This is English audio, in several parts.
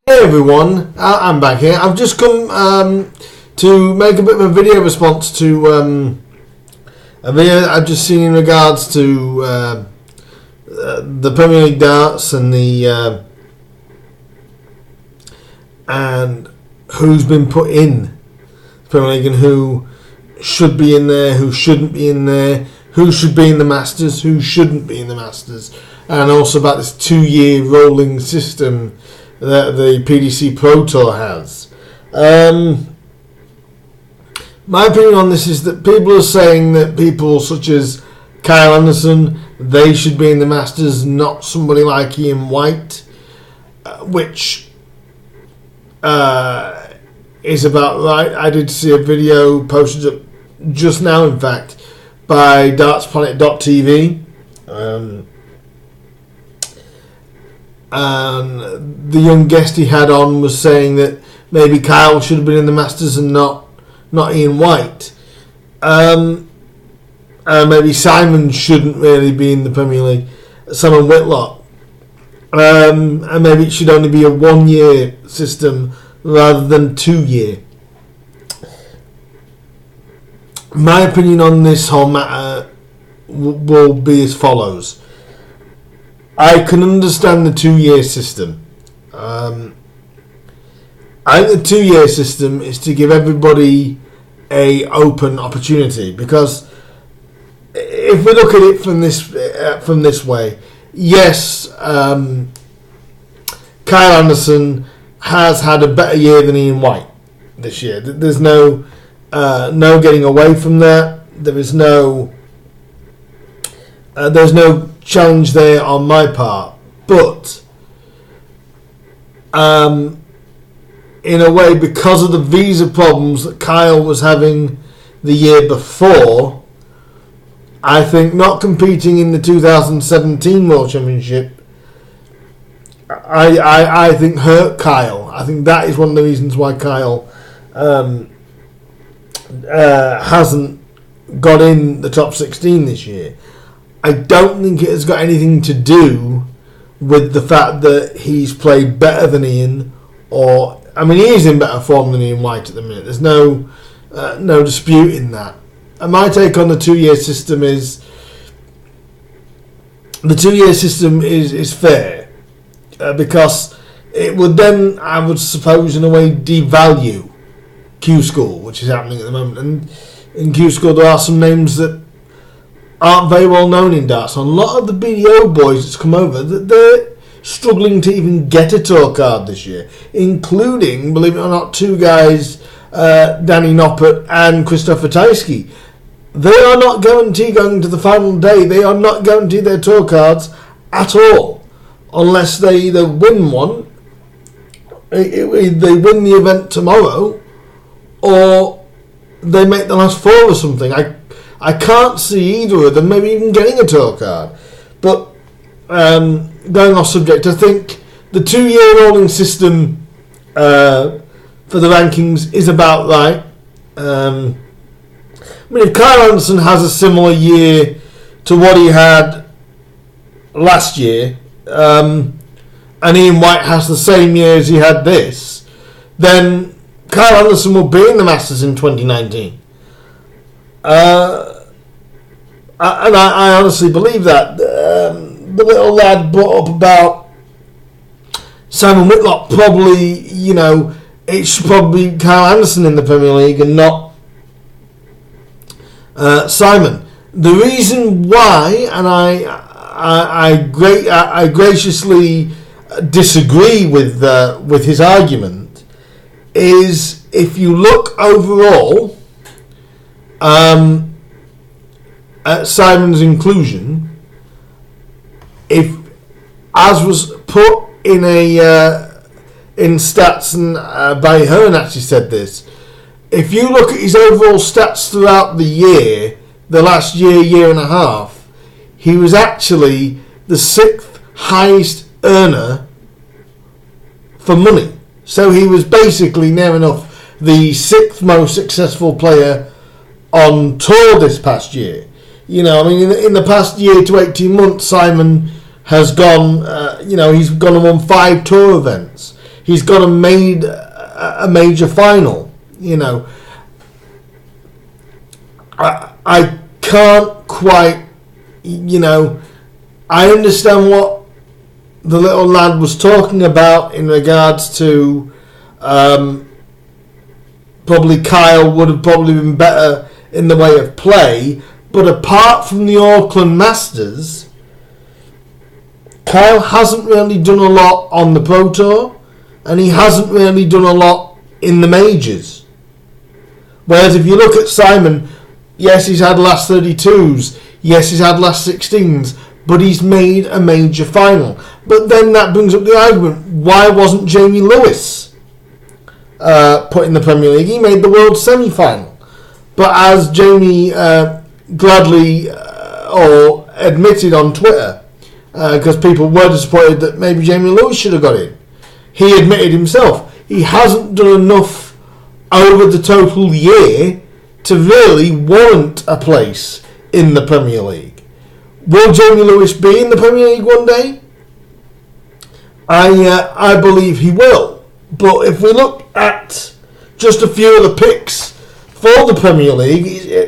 Hey everyone, I'm back here. I've just come to make a bit of a video response to a video I've just seen in regards to the Premier League darts and and who's been put in the Premier League and who should be in there, who shouldn't be in there, who should be in the Masters, who shouldn't be in the Masters, and also about this 2-year rolling system that the PDC Pro Tour has. My opinion on this is that people are saying that people such as Kyle Anderson, they should be in the Masters, not somebody like Ian White, which is about right. I did see a video posted up just now, in fact, by dartsplanet.tv. And the young guest he had on was saying that maybe Kyle should have been in the Masters and not Ian White. Maybe Simon shouldn't really be in the Premier League, Simon Whitlock. And maybe it should only be a 1-year system rather than 2-year. My opinion on this whole matter will be as follows. I can understand the 2-year system. I think the 2-year system is to give everybody a open opportunity, because if we look at it from this way, yes, Kyle Anderson has had a better year than Ian White this year. There's no getting away from that. There's no challenge there on my part, but in a way, because of the visa problems that Kyle was having the year before, I think not competing in the 2017 World Championship I think hurt Kyle. I think that is one of the reasons why Kyle hasn't got in the top 16 this year. I don't think it has got anything to do with the fact that he's played better than Ian, he is in better form than Ian White at the minute. There's no disputing that. And my take on the 2-year system is fair, because it would then, I would suppose, in a way, devalue Q School, which is happening at the moment. And in Q School, there are some names that aren't very well known in darts. A lot of the BDO boys that's come over, they're struggling to even get a tour card this year, including, believe it or not, 2 guys, Danny Noppert and Christopher Tysky. They are not guaranteed going to the final day. They are not guaranteed their tour cards at all, unless they either win one, they win the event tomorrow, or they make the last 4 or something. I can't see either of them maybe even getting a tour card. But going off subject, I think the 2-year rolling system for the rankings is about right. If Kyle Anderson has a similar year to what he had last year, and Ian White has the same year as he had this, then Kyle Anderson will be in the Masters in 2019. And I honestly believe that. The little lad brought up about Simon Whitlock. Probably, it should probably be Kyle Anderson in the Premier League and not Simon. The reason why, and I graciously disagree with his argument, is if you look overall at Simon's inclusion, if, as was put in in stats, and Barry Hearn actually said this, if you look at his overall stats throughout the year, the last year and a half, he was actually the 6th highest earner for money. So he was basically near enough the 6th most successful player on tour this past year. In the past year to 18 months, Simon has gone, he's gone and won 5 tour events. he's got a major final. You know, I can't quite, you know, I understand what the little lad was talking about in regards to probably Kyle would have probably been better in the way of play, but apart from the Auckland Masters, Kyle hasn't really done a lot on the Pro Tour, and he hasn't really done a lot in the majors. Whereas if you look at Simon, yes, he's had last 32s, yes, he's had last 16s, but he's made a major final. But then that brings up the argument, why wasn't Jamie Lewis put in the Premier League? He made the World semi-final. But as Jamie gladly or admitted on Twitter, because people were disappointed that maybe Jamie Lewis should have got in, he admitted himself he hasn't done enough over the total year to really warrant a place in the Premier League. Will Jamie Lewis be in the Premier League one day? I believe he will. But if we look at just a few of the picks for the Premier League,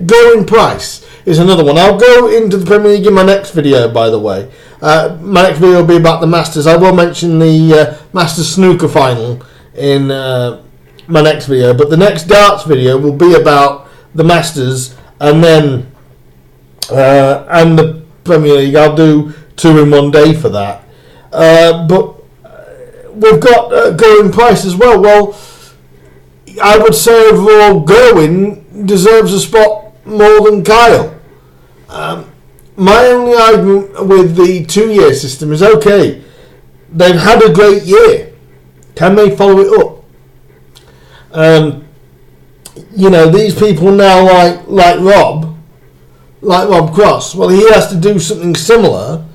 Gerwyn Price is another one. I'll go into the Premier League in my next video, by the way. My next video will be about the Masters. I will mention the Masters snooker final in my next video. But the next darts video will be about the Masters and then and the Premier League. I'll do 2 in one day for that. But we've got Gerwyn Price as well. Well, I would say overall Gerwyn deserves a spot more than Kyle. My only argument with the 2-year system is, okay, they've had a great year. Can they follow it up? You know, these people now like Rob Cross, well, he has to do something similar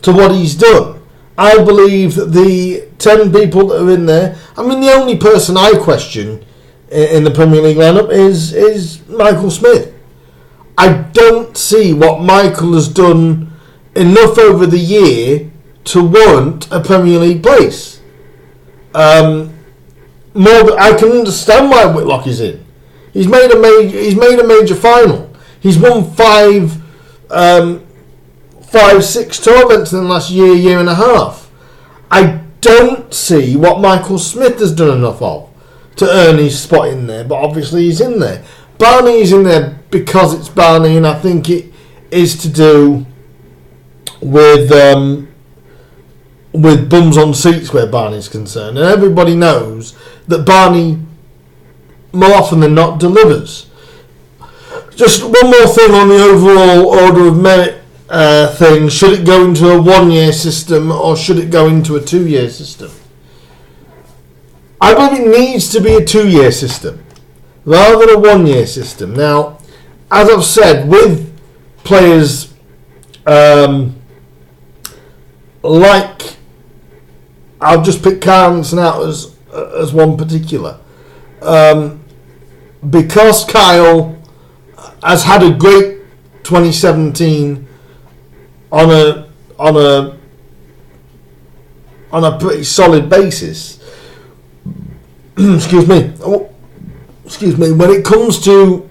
to what he's done. I believe that the 10 people that are in there, I mean, the only person I question in the Premier League lineup is Michael Smith. I don't see what Michael has done enough over the year to warrant a Premier League place. I can understand why Whitlock is in. He's made a major final. He's won 5, 6 tour events in the last year and a half. I don't see what Michael Smith has done enough of to earn his spot in there, but obviously he's in there. Barney is in there because it's Barney, and I think it is to do with bums on seats where Barney's concerned, and everybody knows that Barney more often than not delivers. Just one more thing on the overall order of merit thing. Should it go into a 1-year system or should it go into a 2-year system? I believe it needs to be a 2-year system rather than a 1-year system. Now, as I've said, with players like, I'll just pick Carlson out as one particular. Because Kyle has had a great 2017 on a pretty solid basis. Excuse me. When it comes to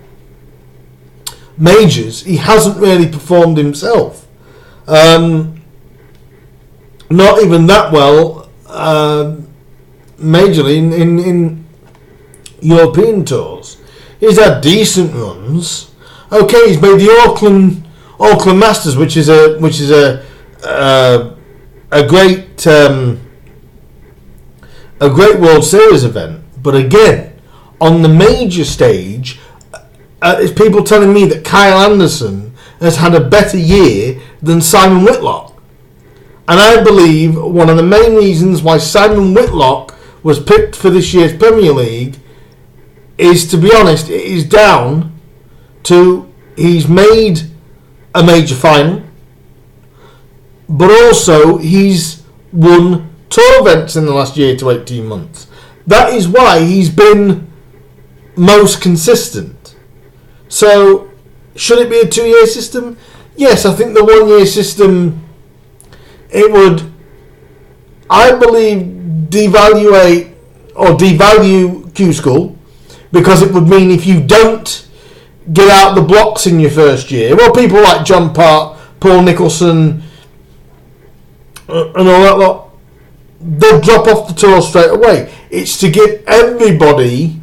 majors, he hasn't really performed himself. Not even that well majorly in European tours. He's had decent runs. Okay, he's made the Auckland Masters, which is a great World Series event. But again, on the major stage, it's people telling me that Kyle Anderson has had a better year than Simon Whitlock. And I believe one of the main reasons why Simon Whitlock was picked for this year's Premier League is, to be honest, it is down to he's made a major final, but also he's won tour events in the last year to 18 months. That is why he's been most consistent. So, should it be a 2-year system? Yes, I think the 1-year system, it would, I believe, devaluate or devalue Q School, because it would mean if you don't get out the blocks in your first year, well, people like John Part, Paul Nicholson, and all that lot, they'll drop off the tour straight away. It's to give everybody,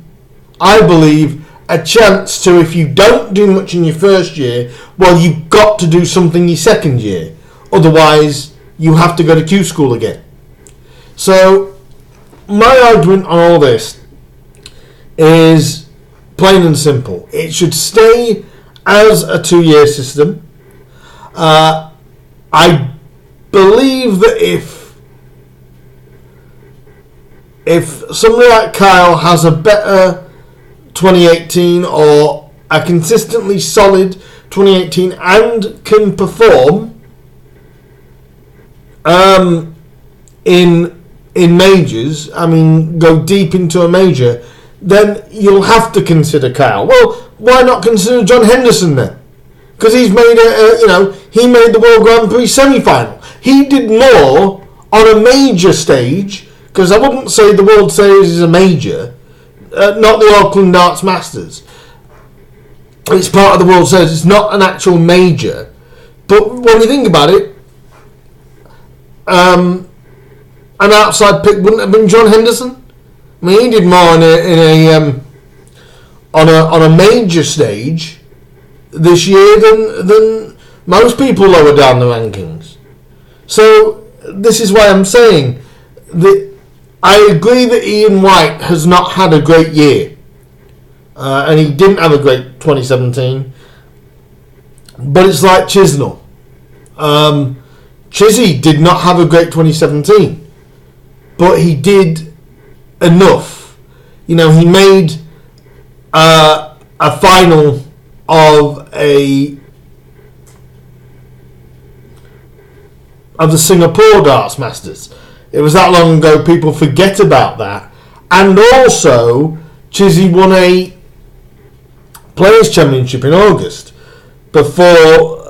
I believe, a chance to, if you don't do much in your first year, well, you've got to do something your second year. Otherwise, you have to go to Q School again. So, my argument on all this is plain and simple. It should stay as a 2-year system. I believe that if somebody like Kyle has a better 2018 or a consistently solid 2018 and can perform in majors, I mean, go deep into a major, then you'll have to consider Kyle. Well, why not consider John Henderson then? Because he's made he made the World Grand Prix semi-final. He did more on a major stage, because I wouldn't say the World Series is a major, not the Auckland Darts Masters. It's part of the World Series. It's not an actual major. But when you think about it, an outside pick wouldn't have been John Henderson. I mean, he did more on a major stage this year than most people lower down the rankings. So this is why I'm saying that I agree that Ian White has not had a great year, and he didn't have a great 2017. But it's like Chisnell. Chizzy did not have a great 2017, but he did enough. He made a final of the Singapore Darts Masters. It was that long ago, people forget about that. And also, Chizzy won a Players' Championship in August before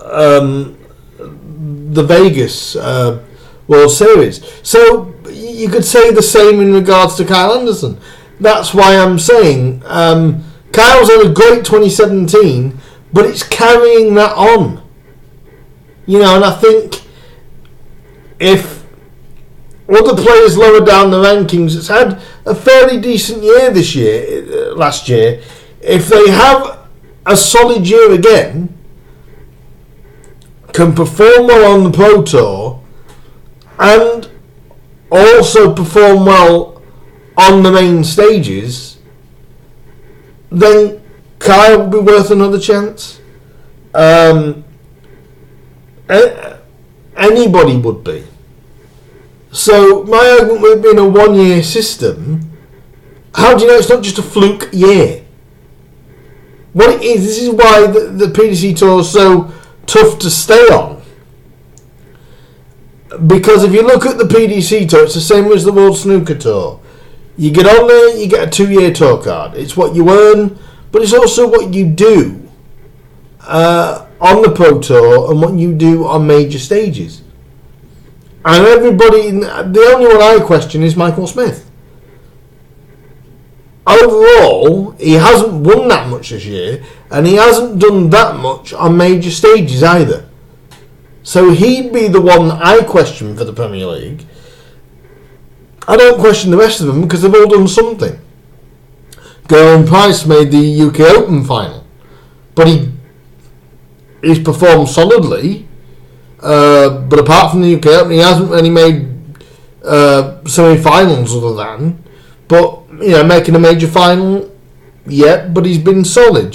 the Vegas World Series. So you could say the same in regards to Kyle Anderson. That's why I'm saying Kyle's had a great 2017, but it's carrying that on. And I think if other players lower down the rankings, it's had a fairly decent year last year. If they have a solid year again, can perform well on the Pro Tour, and also perform well on the main stages, then Kyle will be worth another chance. Anybody would be. So my argument with being a 1-year system, how do you know it's not just a fluke year? What it is, this is why the PDC Tour is so tough to stay on. Because if you look at the PDC Tour, it's the same as the World Snooker Tour. You get on there, you get a 2-year tour card. It's what you earn, but it's also what you do on the Pro Tour and what you do on major stages. And the only one I question is Michael Smith. Overall, he hasn't won that much this year, and he hasn't done that much on major stages either. So he'd be the one that I question for the Premier League. I don't question the rest of them because they've all done something. Gerwyn Price made the UK Open final, but he's performed solidly. But apart from the UK Open, he hasn't really made semi-finals other than. But, making a major final, yeah, but he's been solid,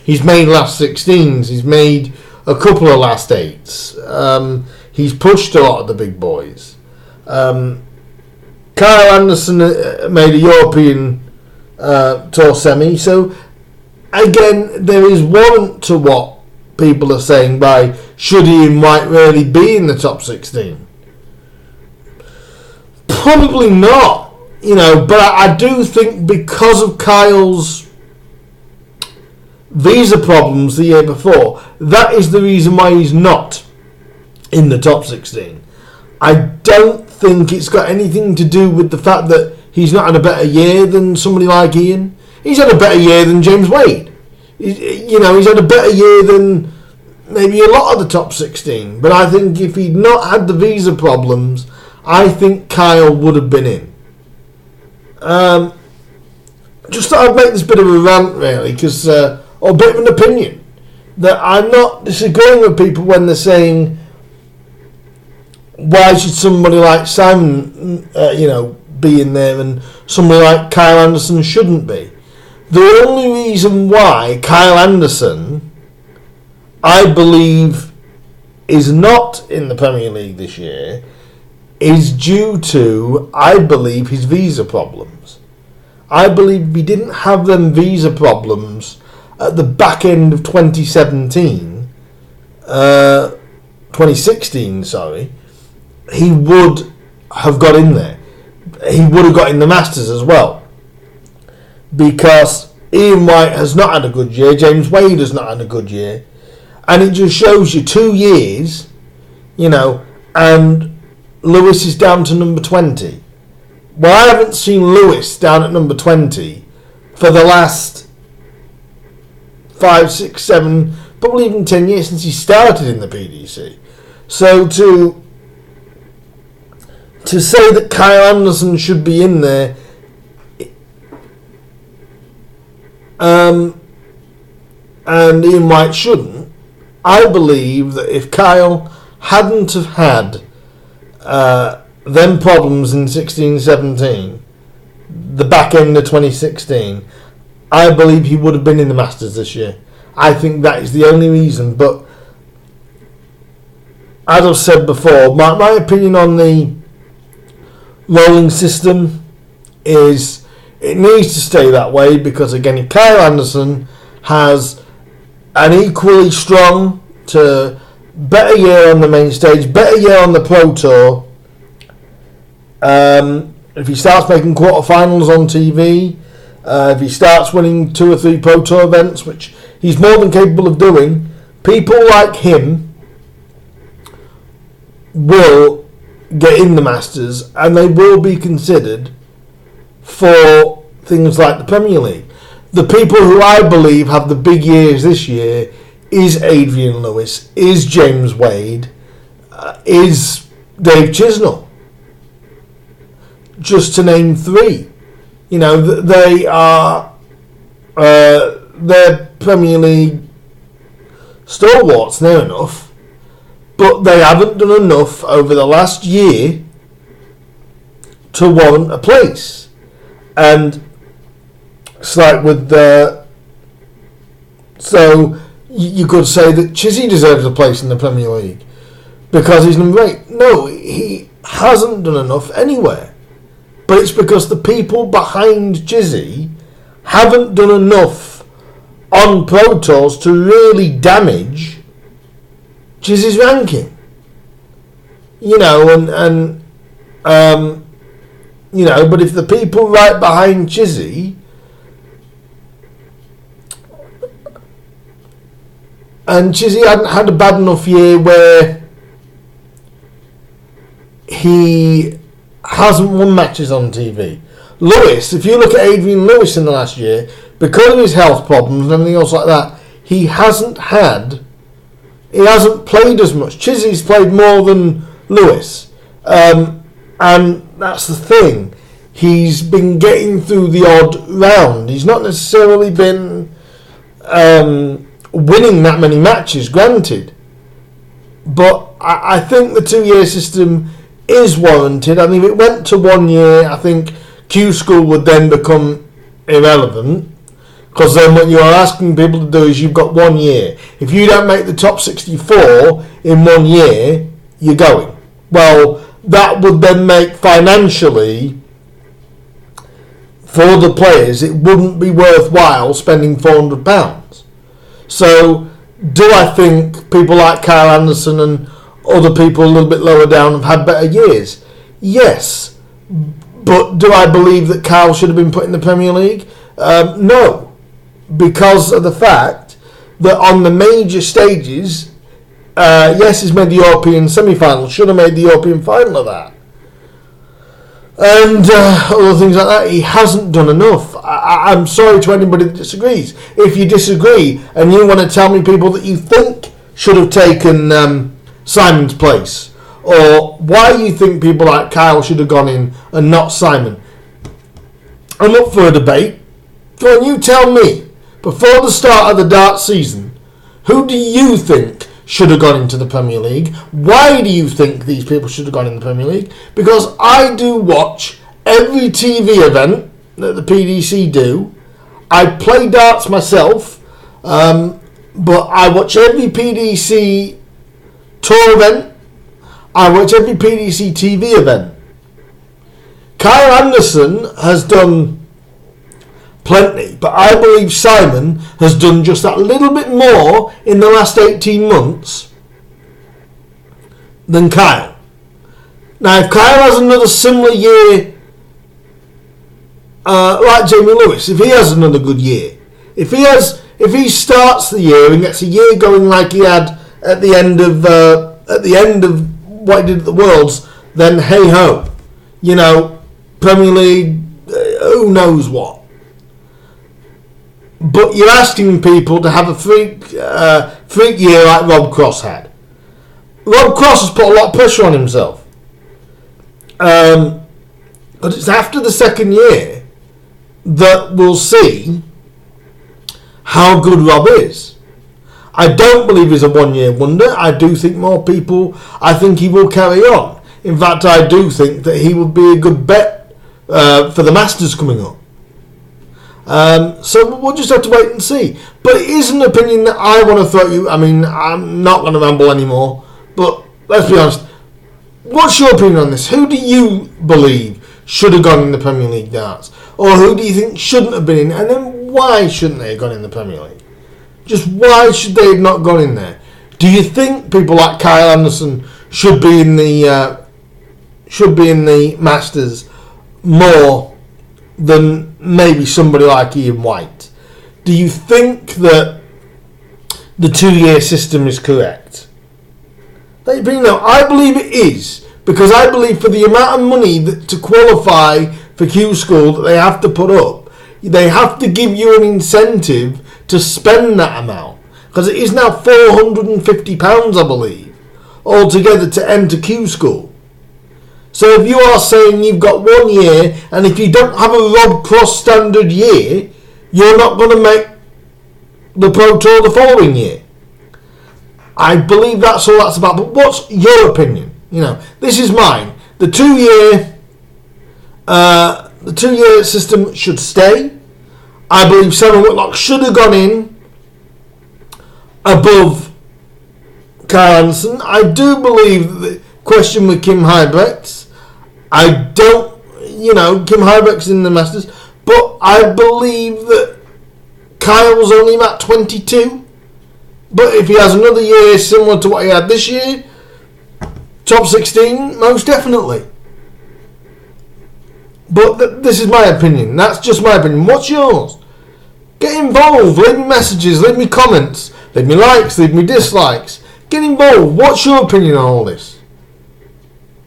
He's made last 16s, he's made a couple of last 8s. He's pushed a lot of the big boys. Kyle Anderson made a European Tour semi, so again, there is warrant to what people are saying by should Ian White really be in the top 16? Probably not, but I do think because of Kyle's visa problems the year before, that is the reason why he's not in the top 16. I don't think it's got anything to do with the fact that he's not had a better year than somebody like Ian. He's had a better year than James Wade. He's had a better year than maybe a lot of the top 16. But I think if he'd not had the visa problems, I think Kyle would have been in. Just thought I'd make this bit of a rant, really, or a bit of an opinion, that I'm not disagreeing with people when they're saying, why should somebody like Simon, be in there and somebody like Kyle Anderson shouldn't be? The only reason why Kyle Anderson, I believe, is not in the Premier League this year is due to, I believe, his visa problems. I believe if he didn't have them visa problems at the back end of 2016, he would have got in there. He would have got in the Masters as well. Because Ian White has not had a good year, James Wade has not had a good year, and it just shows you 2 years, and Lewis is down to number 20. Well, I haven't seen Lewis down at number 20 for the last 5, 6, 7, probably even 10 years since he started in the PDC. So to say that Kyle Anderson should be in there, and Ian White shouldn't, I believe that if Kyle hadn't have had them problems in 16-17, the back end of 2016, I believe he would have been in the Masters this year. I think that is the only reason. But as I've said before, my opinion on the rolling system is it needs to stay that way, because again, if Kyle Anderson has an equally strong to better year on the main stage, better year on the Pro Tour, if he starts making quarterfinals on TV, if he starts winning 2 or 3 Pro Tour events, which he's more than capable of doing, people like him will get in the Masters, and they will be considered for things like the Premier League. The people who I believe have the big years this year is Adrian Lewis, is James Wade, is Dave Chisnell. Just to name 3. They are they're Premier League stalwarts near enough, but they haven't done enough over the last year to warrant a place. And it's like with so you could say that Chizzy deserves a place in the Premier League because he's number 8. No, he hasn't done enough anywhere. But it's because the people behind Chizzy haven't done enough on Pro Tours to really damage Chizzy's ranking. But if the people right behind Chizzy and Chizzy hadn't had a bad enough year where he hasn't won matches on TV. Lewis, if you look at Adrian Lewis in the last year, because of his health problems and everything else like that, he hasn't played as much. Chizzy's played more than Lewis. And that's the thing. He's been getting through the odd round. He's not necessarily been winning that many matches, granted. But I think the 2-year system is warranted. I mean, if it went to 1 year, I think Q School would then become irrelevant, because then what you are asking people to do is you've got 1 year. If you don't make the top 64 in 1 year, you're going. Well, that would then make financially for the players, it wouldn't be worthwhile spending £400. So do I think people like Kyle Anderson and other people a little bit lower down have had better years? Yes. But do I believe that Kyle should have been put in the Premier League? No. Because of the fact that on the major stages, yes, he's made the European semi-final, should have made the European final of that. and other things like that. He hasn't done enough. I'm sorry to anybody that disagrees. If you disagree and you want to tell me people that you think should have taken Simon's place, or why you think people like Kyle should have gone in and not Simon, I'm up for a debate. Go on, you tell me, before the start of the dart season, who do you think should have gone into the Premier League? Why do you think these people should have gone in the Premier League? Because I do watch every TV event that the PDC do. I play darts myself, but I watch every PDC tour event. I watch every PDC TV event. Kyle Anderson has done plenty, but I believe Simon has done just that little bit more in the last 18 months than Kyle. Now, if Kyle has another similar year, like Jamie Lewis, if he has another good year, if he starts the year and gets a year going like he had at the end of what he did at the Worlds, then hey ho, Premier League, who knows what. But you're asking people to have a freak year like Rob Cross had. Rob Cross has put a lot of pressure on himself. But it's after the second year that we'll see how good Rob is. I don't believe he's a one-year wonder. I do think I think he will carry on. In fact, I do think that he would be a good bet for the Masters coming up. So we'll just have to wait and see. But it is an opinion that I want to throw at you. I mean, I'm not going to ramble anymore. But let's be honest. What's your opinion on this? Who do you believe should have gone in the Premier League darts? Or who do you think shouldn't have been in? And then why shouldn't they have gone in the Premier League? Just why should they have not gone in there? Do you think people like Kyle Anderson should be in the Masters more than maybe somebody like Ian White? Do you think that the 2-year system is correct? I believe it is, because I believe for the amount of money that to qualify for Q School that they have to put up, they have to give you an incentive to spend that amount, because it is now £450, I believe, altogether to enter Q School. So if you are saying you've got 1 year, and if you don't have a Rob Cross standard year, you're not going to make the Pro Tour the following year. I believe that's all that's about. But what's your opinion? This is mine. The 2-year system should stay. I believe Simon Whitlock should have gone in above Kyle Anderson. I do believe that the question with Kim Huybrechts, Kim Huybrechts in the Masters, but I believe that Kyle's only about 22. But if he has another year similar to what he had this year, top 16, most definitely. But this is my opinion. That's just my opinion. What's yours? Get involved. Leave me messages. Leave me comments. Leave me likes. Leave me dislikes. Get involved. What's your opinion on all this?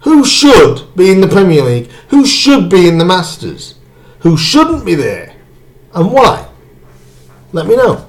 Who should be in the Premier League? Who should be in the Masters? Who shouldn't be there? And why? Let me know.